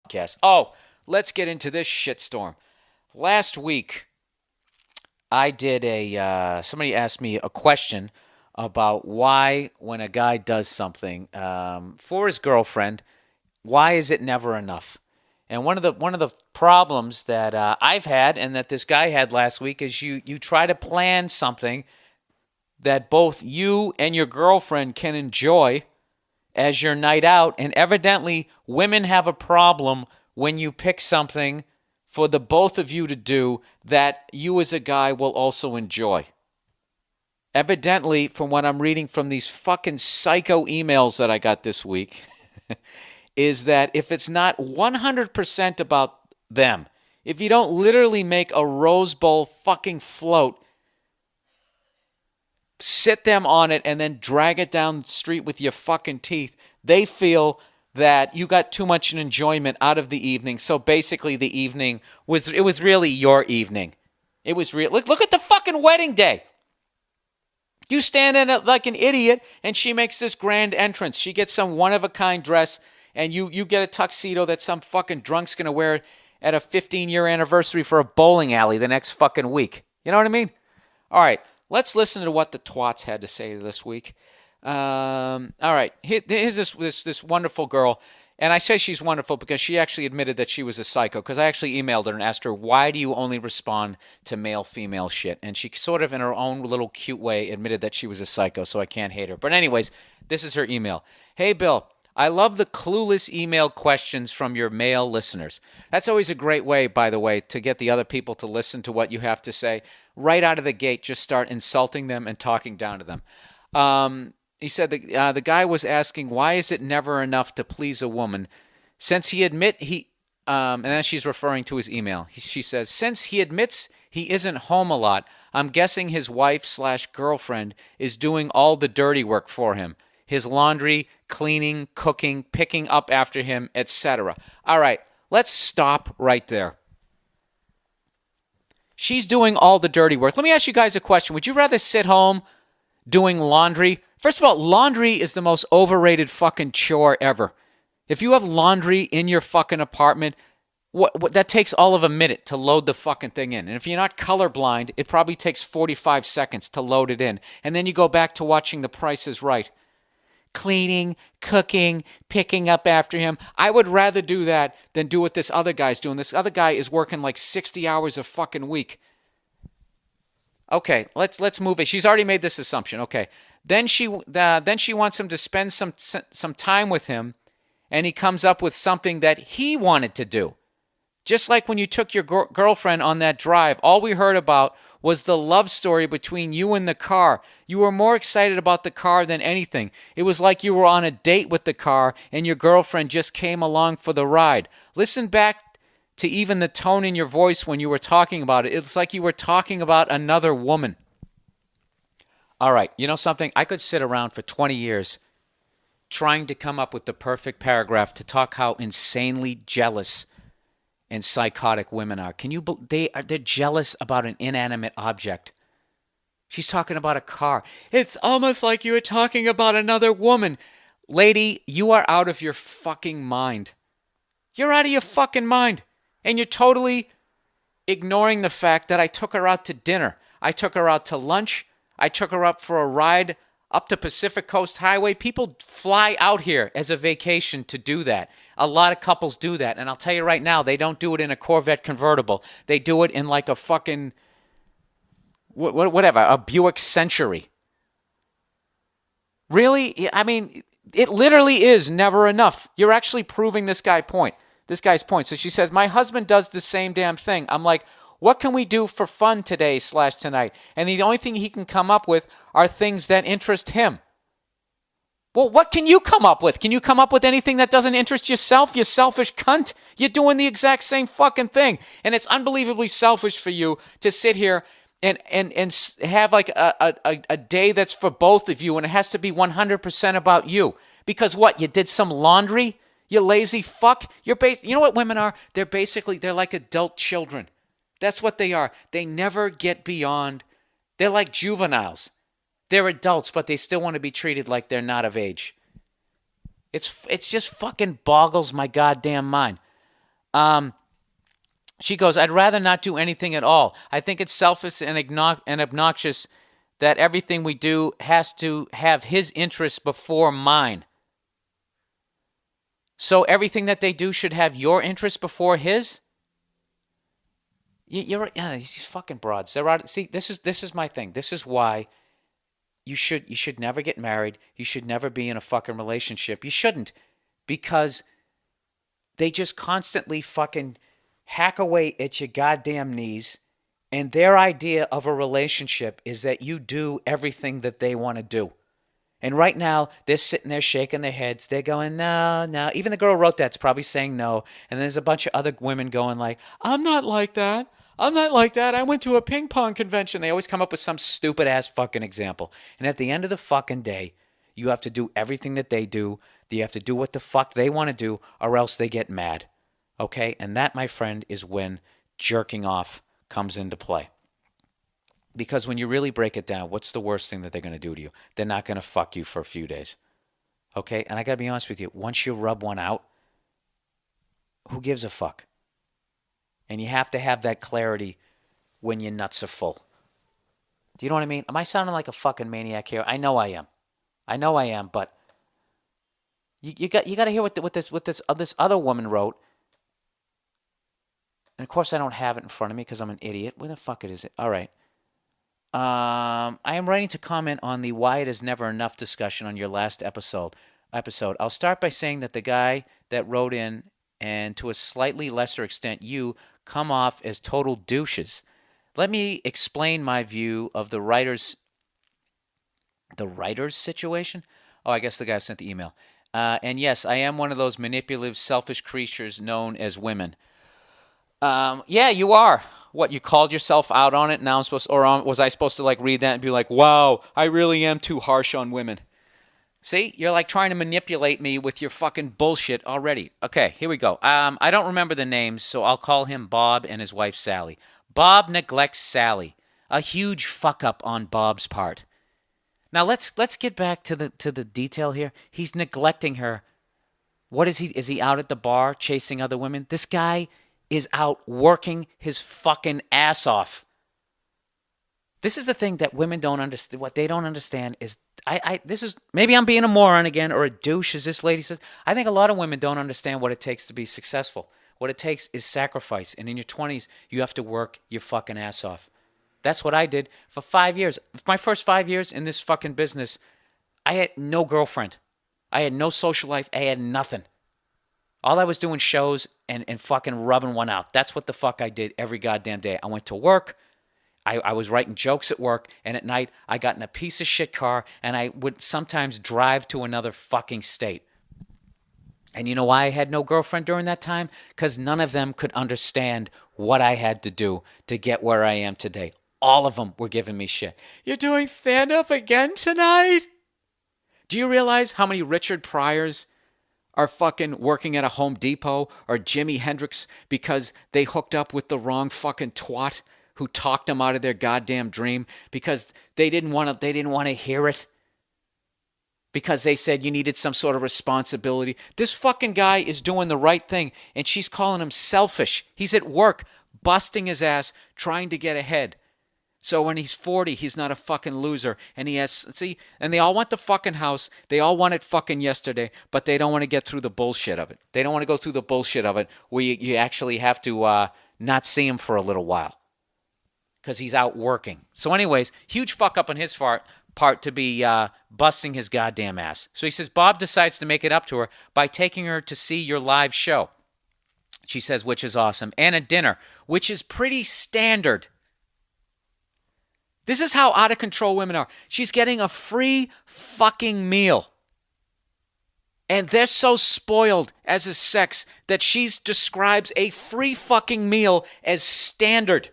podcast. Oh, let's get into this shitstorm. Last week, I did somebody asked me a question about why, when a guy does something for his girlfriend, why is it never enough? And one of the problems that I've had and that this guy had last week is you try to plan something that both you and your girlfriend can enjoy as your night out, and evidently women have a problem when you pick something for the both of you to do that you as a guy will also enjoy. Evidently, from what I'm reading from these fucking psycho emails that I got this week, is that if it's not 100% about them, if you don't literally make a Rose Bowl fucking float, sit them on it, and then drag it down the street with your fucking teeth, they feel that you got too much enjoyment out of the evening. So basically the evening was really your evening. It was real. Look at the fucking wedding day. You stand in it like an idiot, and she makes this grand entrance. She gets some one-of-a-kind dress, and you get a tuxedo that some fucking drunk's going to wear at a 15-year anniversary for a bowling alley the next fucking week. You know what I mean? All right, let's listen to what the twats had to say this week. All right, here's this wonderful girl. And I say she's wonderful because she actually admitted that she was a psycho, because I actually emailed her and asked her, why do you only respond to male-female shit? And she sort of, in her own little cute way, admitted that she was a psycho, so I can't hate her. But anyways, this is her email. Hey, Bill, I love the clueless email questions from your male listeners. That's always a great way, by the way, to get the other people to listen to what you have to say. Right out of the gate, just start insulting them and talking down to them. He said the guy was asking, why is it never enough to please a woman? Since he and then she's referring to his email. She says, since he admits he isn't home a lot, I'm guessing his wife/girlfriend is doing all the dirty work for him. His laundry, cleaning, cooking, picking up after him, etc. All right, let's stop right there. She's doing all the dirty work. Let me ask you guys a question. Would you rather sit home doing laundry? First of all, laundry is the most overrated fucking chore ever. If you have laundry in your fucking apartment, what that takes all of a minute to load the fucking thing in. And if you're not colorblind, it probably takes 45 seconds to load it in. And then you go back to watching The Price is Right. Cleaning, cooking, picking up after him. I would rather do that than do what this other guy's doing. This other guy is working like 60 hours a fucking week. Okay, let's move it. She's already made this assumption. Okay, then she wants him to spend some time with him, and he comes up with something that he wanted to do. Just like when you took your girlfriend on that drive, all we heard about was the love story between you and the car. You were more excited about the car than anything. It was like you were on a date with the car, and your girlfriend just came along for the ride. Listen back to even the tone in your voice when you were talking about it. It's like you were talking about another woman. All right, you know something? I could sit around for 20 years trying to come up with the perfect paragraph to talk how insanely jealous and psychotic women are. They're jealous about an inanimate object. She's talking about a car. It's almost like you were talking about another woman. Lady, you are out of your fucking mind. You're out of your fucking mind. And you're totally ignoring the fact that I took her out to dinner. I took her out to lunch. I took her up for a ride up the Pacific Coast Highway. People fly out here as a vacation to do that. A lot of couples do that. And I'll tell you right now, they don't do it in a Corvette convertible. They do it in like a fucking, whatever, a Buick Century. Really? I mean, it literally is never enough. You're actually proving this guy's point. So she says, my husband does the same damn thing. I'm like, what can we do for fun today/tonight? And the only thing he can come up with are things that interest him. Well, what can you come up with? Can you come up with anything that doesn't interest yourself, you selfish cunt? You're doing the exact same fucking thing. And it's unbelievably selfish for you to sit here and have like a day that's for both of you, and it has to be 100% about you. Because what? You did some laundry? You lazy fuck. You know what women are? They're like adult children. That's what they are. They never get beyond. They're like juveniles. They're adults, but they still want to be treated like they're not of age. It's just fucking boggles my goddamn mind. She goes, I'd rather not do anything at all. I think it's selfish and obnoxious that everything we do has to have his interests before mine. So everything that they do should have your interests before his? You're these fucking broads. They're out. See, this is my thing. This is why you should never get married. You should never be in a fucking relationship. You shouldn't, because they just constantly fucking hack away at your goddamn knees, and their idea of a relationship is that you do everything that they want to do. And right now, they're sitting there shaking their heads. They're going, no, no. Even the girl who wrote that's probably saying no. And there's a bunch of other women going like, I'm not like that. I'm not like that. I went to a ping pong convention. They always come up with some stupid ass fucking example. And at the end of the fucking day, you have to do everything that they do. You have to do what the fuck they want to do, or else they get mad. Okay? And that, my friend, is when jerking off comes into play. Because when you really break it down, what's the worst thing that they're going to do to you? They're not going to fuck you for a few days. Okay? And I got to be honest with you. Once you rub one out, who gives a fuck? And you have to have that clarity when your nuts are full. Do you know what I mean? Am I sounding like a fucking maniac here? I know I am. But you got to hear what this other woman wrote. And of course I don't have it in front of me because I'm an idiot. Where the fuck is it? All right. I am writing to comment on the why it is never enough discussion on your last episode. I'll start by saying that the guy that wrote in, and to a slightly lesser extent you, come off as total douches. Let me explain my view of the writer's situation. Oh, I guess the guy sent the email. And yes, I am one of those manipulative, selfish creatures known as women. Yeah, you are. What, you called yourself out on it? Now I'm supposed to, or was I supposed to like read that and be like, wow, I really am too harsh on women? See, you're like trying to manipulate me with your fucking bullshit already. Okay, here we go. I don't remember the names, so I'll call him Bob and his wife Sally. Bob neglects Sally. A huge fuck up on Bob's part. Now let's get back to the detail here. He's neglecting her. What is he? Is he out at the bar chasing other women? This guy is out working his fucking ass off. This is the thing that women don't understand. What they don't understand is, this is, maybe I'm being a moron again, or a douche, as this lady says. I think a lot of women don't understand what it takes to be successful. What it takes is sacrifice. And in your 20s, you have to work your fucking ass off. That's what I did for 5 years. My first 5 years in this fucking business, I had no girlfriend. I had no social life. I had nothing. All I was doing shows and fucking rubbing one out. That's what the fuck I did every goddamn day. I went to work. I was writing jokes at work, and at night I got in a piece of shit car, and I would sometimes drive to another fucking state. And you know why I had no girlfriend during that time? Because none of them could understand what I had to do to get where I am today. All of them were giving me shit. You're doing stand-up again tonight? Do you realize how many Richard Pryors are fucking working at a Home Depot or Jimi Hendrix because they hooked up with the wrong fucking twat who talked them out of their goddamn dream because they didn't want to hear it, because they said you needed some sort of responsibility. This fucking guy is doing the right thing, and she's calling him selfish. He's at work busting his ass trying to get ahead. So when he's 40, he's not a fucking loser. And he has, and they all want the fucking house. They all want it fucking yesterday, but they don't want to get through the bullshit of it. They don't want to go through the bullshit of it where you actually have to not see him for a little while because he's out working. So anyways, huge fuck up on his part to be busting his goddamn ass. So he says, Bob decides to make it up to her by taking her to see your live show. She says, which is awesome. And a dinner, which is pretty standard. This is how out of control women are. She's getting a free fucking meal. And they're so spoiled as a sex that she describes a free fucking meal as standard.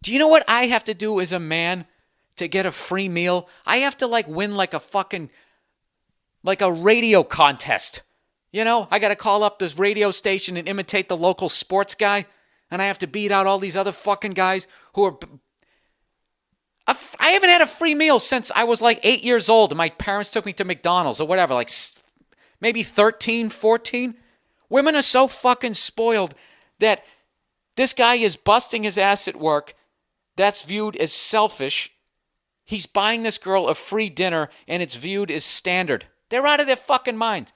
Do you know what I have to do as a man to get a free meal? I have to win like a radio contest. You know, I got to call up this radio station and imitate the local sports guy. And I have to beat out all these other fucking guys who are... I haven't had a free meal since I was 8 years old and my parents took me to McDonald's or whatever, maybe 13, 14. Women are so fucking spoiled that this guy is busting his ass at work. That's viewed as selfish. He's buying this girl a free dinner, and it's viewed as standard. They're out of their fucking mind.